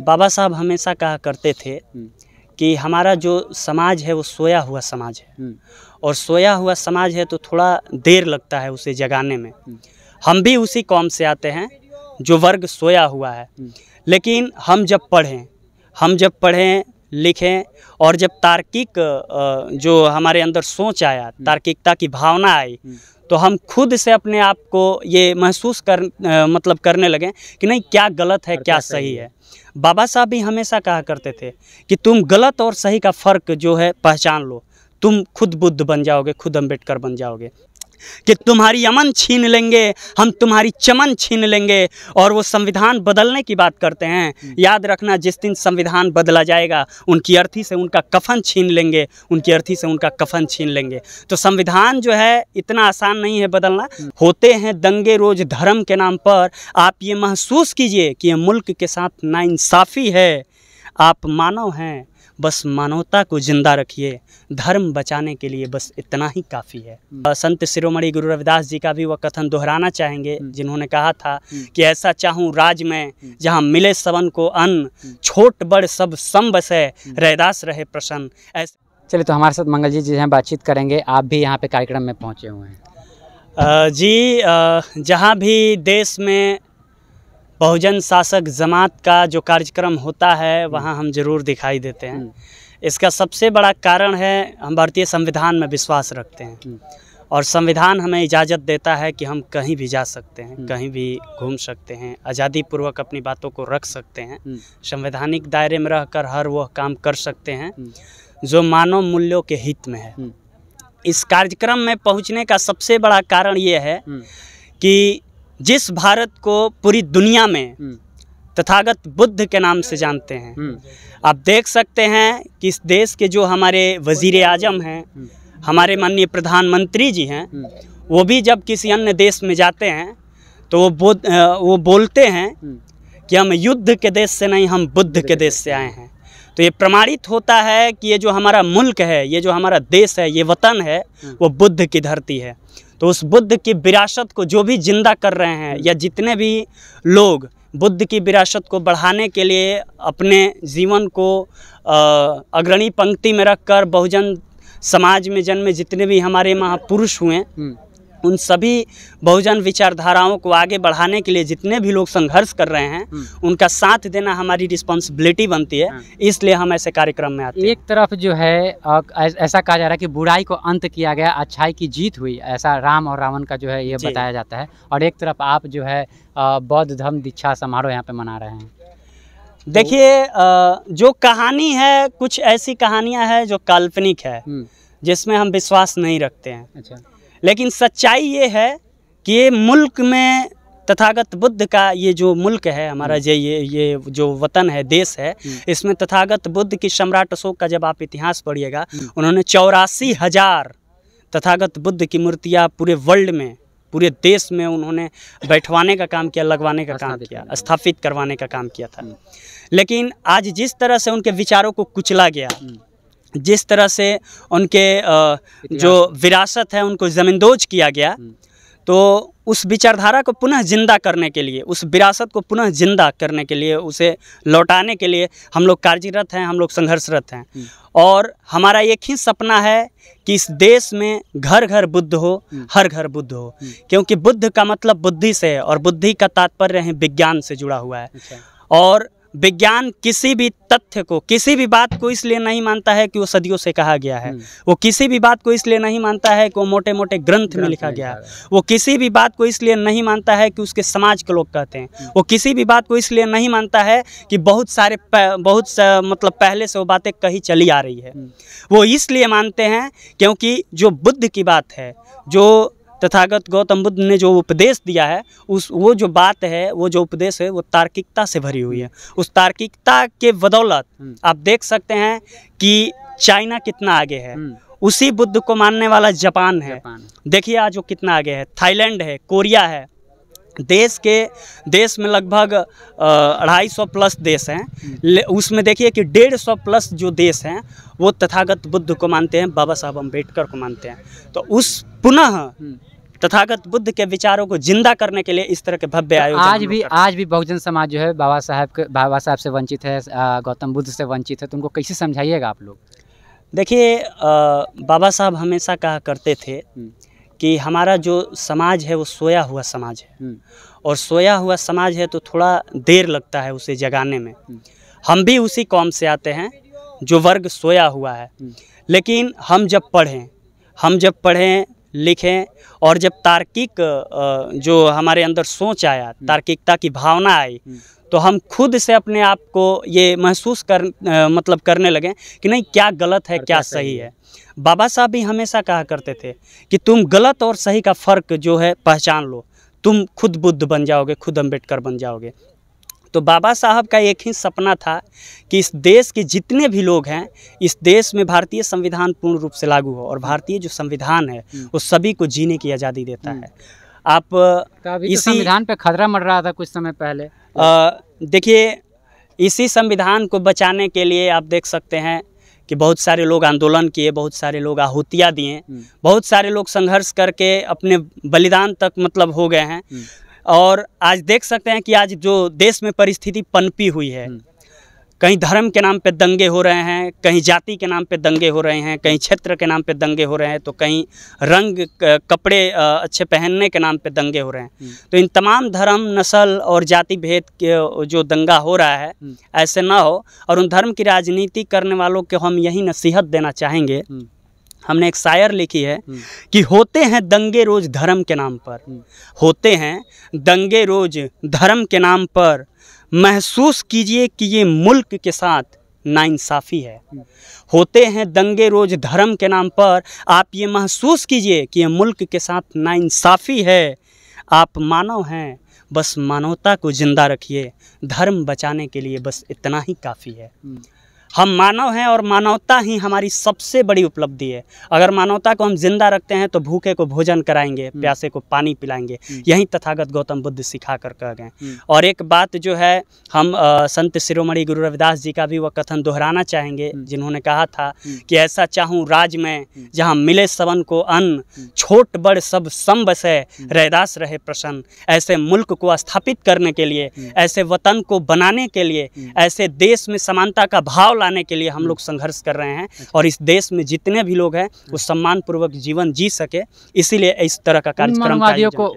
बाबा साहब हमेशा कहा करते थे कि हमारा जो समाज है वो सोया हुआ समाज है, और सोया हुआ समाज है तो थोड़ा देर लगता है उसे जगाने में। हम भी उसी कौम से आते हैं जो वर्ग सोया हुआ है, लेकिन हम जब पढ़ें लिखें और जब तार्किक जो हमारे अंदर सोच आया, तार्किकता की भावना आई, तो हम खुद से अपने आप को ये महसूस करने लगे कि नहीं, क्या गलत है क्या सही है। बाबा साहब भी हमेशा कहा करते थे कि तुम गलत और सही का फ़र्क जो है पहचान लो, तुम खुद बुद्ध बन जाओगे, खुद अम्बेडकर बन जाओगे। कि तुम्हारी अमन छीन लेंगे, हम तुम्हारी चमन छीन लेंगे। और वो संविधान बदलने की बात करते हैं। याद रखना, जिस दिन संविधान बदला जाएगा उनकी अर्थी से उनका कफन छीन लेंगे, उनकी अर्थी से उनका कफन छीन लेंगे। तो संविधान जो है इतना आसान नहीं है बदलना। होते हैं दंगे रोज धर्म के नाम पर। आप ये महसूस कीजिए कि ये मुल्क के साथ नाइंसाफ़ी है। आप मानव हैं, बस मानवता को जिंदा रखिए। धर्म बचाने के लिए बस इतना ही काफ़ी है। संत शिरोमणि गुरु रविदास जी का भी वह कथन दोहराना चाहेंगे, जिन्होंने कहा था कि ऐसा चाहूँ राज में जहाँ मिले सबन को अन्न, छोट बड़ सब सम बसे, रैदास रहे प्रसन्न। चलिए, तो हमारे साथ मंगल जी हैं, बातचीत करेंगे। आप भी यहाँ पे कार्यक्रम में पहुँचे हुए हैं। जहाँ भी देश में बहुजन शासक जमात का जो कार्यक्रम होता है वहाँ हम जरूर दिखाई देते हैं। इसका सबसे बड़ा कारण है, हम भारतीय संविधान में विश्वास रखते हैं, और संविधान हमें इजाज़त देता है कि हम कहीं भी जा सकते हैं, कहीं भी घूम सकते हैं, आज़ादी पूर्वक अपनी बातों को रख सकते हैं, संवैधानिक दायरे में रहकर हर वह काम कर सकते हैं जो मानव मूल्यों के हित में है। इस कार्यक्रम में पहुँचने का सबसे बड़ा कारण ये है कि जिस भारत को पूरी दुनिया में तथागत बुद्ध के नाम से जानते हैं, आप देख सकते हैं कि इस देश के जो हमारे वज़ीर आज़म हैं, हमारे माननीय प्रधानमंत्री जी हैं, वो भी जब किसी अन्य देश में जाते हैं तो वो बोलते हैं कि हम युद्ध के देश से नहीं, हम बुद्ध के देश से आए हैं। तो ये प्रमाणित होता है कि ये जो हमारा मुल्क है, ये जो हमारा देश है, ये वतन है, वो बुद्ध की धरती है। तो उस बुद्ध की विरासत को जो भी जिंदा कर रहे हैं, या जितने भी लोग बुद्ध की विरासत को बढ़ाने के लिए अपने जीवन को अग्रणी पंक्ति में रखकर बहुजन समाज में जन्मे जितने भी हमारे महापुरुष हुए, उन सभी बहुजन विचारधाराओं को आगे बढ़ाने के लिए जितने भी लोग संघर्ष कर रहे हैं, उनका साथ देना हमारी रिस्पॉन्सिबिलिटी बनती है। इसलिए हम ऐसे कार्यक्रम में आते हैं। एक तरफ जो है ऐसा कहा जा रहा है कि बुराई को अंत किया गया, अच्छाई की जीत हुई, ऐसा राम और रावण का जो है ये बताया जाता है। और एक तरफ आप जो है बौद्ध धर्म दीक्षा समारोह यहाँ पे मना रहे हैं। देखिए, जो कहानी है, कुछ ऐसी कहानियाँ हैं जो काल्पनिक है, जिसमें हम विश्वास नहीं रखते हैं। अच्छा। लेकिन सच्चाई ये है कि ये मुल्क में तथागत बुद्ध का ये जो मुल्क है हमारा, ये जो वतन है, देश है, इसमें तथागत बुद्ध की सम्राट अशोक का जब आप इतिहास पढ़िएगा, उन्होंने 84,000 तथागत बुद्ध की मूर्तियाँ पूरे वर्ल्ड में, पूरे देश में उन्होंने बैठवाने का काम किया, लगवाने का काम किया, स्थापित करवाने का काम किया था। लेकिन आज जिस तरह से उनके विचारों को कुचला गया, जिस तरह से उनके जो विरासत है उनको ज़मींदोज किया गया, तो उस विचारधारा को पुनः जिंदा करने के लिए, उस विरासत को पुनः जिंदा करने के लिए, उसे लौटाने के लिए हम लोग कार्यरत हैं, हम लोग संघर्षरत हैं। और हमारा एक ही सपना है कि इस देश में घर घर बुद्ध हो, हर घर बुद्ध हो। क्योंकि बुद्ध का मतलब बुद्धि से है, और बुद्धि का तात्पर्य है विज्ञान से जुड़ा हुआ है। और विज्ञान किसी भी तथ्य को, किसी भी बात को इसलिए नहीं मानता है कि वो सदियों से कहा गया है। वो किसी भी बात को इसलिए नहीं मानता है कि वो मोटे मोटे ग्रंथ में लिखा गया है। वो किसी भी बात को इसलिए नहीं मानता है कि उसके समाज के लोग कहते हैं। वो किसी भी बात को इसलिए नहीं मानता है कि मतलब पहले से वो बातें कही चली आ रही है। वो इसलिए मानते हैं क्योंकि जो बुद्ध की बात है, जो तथागत गौतम बुद्ध ने जो उपदेश दिया है, वो जो बात है, वो जो उपदेश है, वो तार्किकता से भरी हुई है। उस तार्किकता के बदौलत आप देख सकते हैं कि चाइना कितना आगे है। उसी बुद्ध को मानने वाला जापान है। देखिए आज वो कितना आगे है। थाईलैंड है, कोरिया है। देश में लगभग 250 प्लस देश हैं। उसमें देखिए कि 150 प्लस जो देश हैं वो तथागत बुद्ध को मानते हैं, बाबा साहब अम्बेडकर को मानते हैं। तो उस पुनः तथागत बुद्ध के विचारों को जिंदा करने के लिए इस तरह के भव्य आयोजन आज भी बहुजन समाज जो है बाबा साहब से वंचित है, गौतम बुद्ध से वंचित है, तो उनको कैसे समझाइएगा आप लोग? देखिए, बाबा साहब हमेशा कहा करते थे कि हमारा जो समाज है वो सोया हुआ समाज है, और सोया हुआ समाज है तो थोड़ा देर लगता है उसे जगाने में। हम भी उसी कौम से आते हैं जो वर्ग सोया हुआ है, लेकिन हम जब पढ़ें लिखें और जब तार्किक जो हमारे अंदर सोच आया, तार्किकता की भावना आई, तो हम खुद से अपने आप को ये महसूस करने लगे कि नहीं, क्या गलत है क्या सही है। बाबा साहब भी हमेशा कहा करते थे कि तुम गलत और सही का फ़र्क जो है पहचान लो, तुम खुद बुद्ध बन जाओगे, खुद अम्बेडकर बन जाओगे। तो बाबा साहब का एक ही सपना था कि इस देश के जितने भी लोग हैं, इस देश में भारतीय संविधान पूर्ण रूप से लागू हो, और भारतीय जो संविधान है वो सभी को जीने की आज़ादी देता है। आप इसी संविधान पे खतरा मर रहा था कुछ समय पहले। देखिए, इसी संविधान को बचाने के लिए आप देख सकते हैं कि बहुत सारे लोग आंदोलन किए, बहुत सारे लोग आहुतियाँ दिए, बहुत सारे लोग संघर्ष करके अपने बलिदान तक हो गए हैं। और आज देख सकते हैं कि आज जो देश में परिस्थिति पनपी हुई है, कहीं धर्म के नाम पे दंगे हो रहे हैं, कहीं जाति के नाम पे दंगे हो रहे हैं, कहीं क्षेत्र के नाम पे दंगे हो रहे हैं, तो कहीं रंग कपड़े अच्छे पहनने के नाम पे दंगे हो रहे हैं। तो इन तमाम धर्म, नस्ल और जाति भेद के जो दंगा हो रहा है, ऐसे ना हो, और उन धर्म की राजनीति करने वालों को हम यही नसीहत देना चाहेंगे। हमने एक शायर लिखी है कि होते हैं दंगे रोज धर्म के नाम पर, होते हैं दंगे रोज धर्म के नाम पर, महसूस कीजिए कि ये मुल्क के साथ नाइंसाफ़ी है। होते हैं दंगे रोज धर्म के नाम पर, आप ये महसूस कीजिए कि ये मुल्क के साथ नाइंसाफ़ी है। आप मानव हैं, बस मानवता को जिंदा रखिए, धर्म बचाने के लिए बस इतना ही काफ़ी है। हम मानव हैं और मानवता ही हमारी सबसे बड़ी उपलब्धि है। अगर मानवता को हम जिंदा रखते हैं तो भूखे को भोजन कराएंगे, प्यासे को पानी पिलाएंगे, यही तथागत गौतम बुद्ध सिखा कर कह गए। और एक बात जो है, हम संत शिरोमणि गुरु रविदास जी का भी वह कथन दोहराना चाहेंगे, जिन्होंने कहा था कि ऐसा चाहूँ राज में जहाँ मिले सबन को अन्न, छोट बड़ सब सम बसे, रैदास रहे प्रसन्न। ऐसे मुल्क को स्थापित करने के लिए, ऐसे वतन को बनाने के लिए, ऐसे देश में समानता का भाव लाने के लिए हम लोग संघर्ष कर रहे हैं, और इस देश में जितने भी लोग हैं वो सम्मान पूर्वक जीवन जी सके, इसीलिए इस तरह का कार्यक्रम।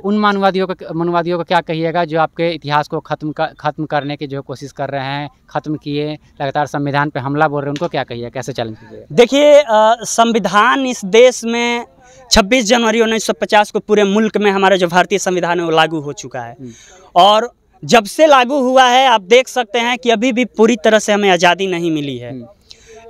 उन मानवादियों को क्या कहिएगा जो आपके इतिहास को खत्म करने की जो कोशिश कर रहे हैं, खत्म किए, लगातार संविधान पे हमला बोल रहे हैं, उनको क्या कहिएगा, कैसे चैलेंज कीजिएगा? देखिए, संविधान इस देश में 26 जनवरी 1950 को पूरे मुल्क में हमारा जो भारतीय संविधान है वो लागू हो चुका है, और जब से लागू हुआ है आप देख सकते हैं कि अभी भी पूरी तरह से हमें आज़ादी नहीं मिली है।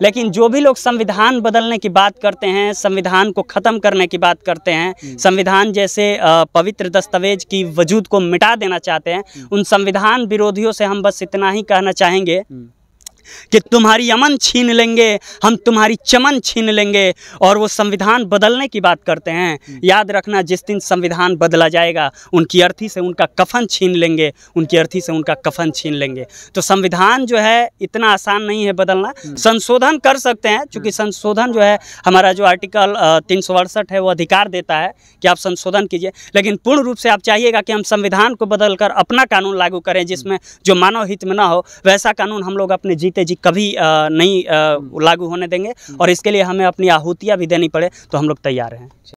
लेकिन जो भी लोग संविधान बदलने की बात करते हैं, संविधान को ख़त्म करने की बात करते हैं, संविधान जैसे पवित्र दस्तावेज की वजूद को मिटा देना चाहते हैं, उन संविधान विरोधियों से हम बस इतना ही कहना चाहेंगे कि तुम्हारी अमन छीन लेंगे, हम तुम्हारी चमन छीन लेंगे। और वो संविधान बदलने की बात करते हैं, याद रखना जिस दिन संविधान बदला जाएगा उनकी अर्थी से उनका कफन छीन लेंगे, उनकी अर्थी से उनका कफन छीन लेंगे। तो संविधान जो है इतना आसान नहीं है बदलना, संशोधन कर सकते हैं, क्योंकि संशोधन जो है हमारा जो आर्टिकल 368 है वो अधिकार देता है कि आप संशोधन कीजिए, लेकिन पूर्ण रूप से आप चाहिएगा कि हम संविधान को बदलकर अपना कानून लागू करें जिसमें जो मानव हित में ना हो, वैसा कानून हम लोग अपने जीते जी कभी नहीं लागू होने देंगे। और इसके लिए हमें अपनी आहुतियाँ भी देनी पड़े तो हम लोग तैयार हैं।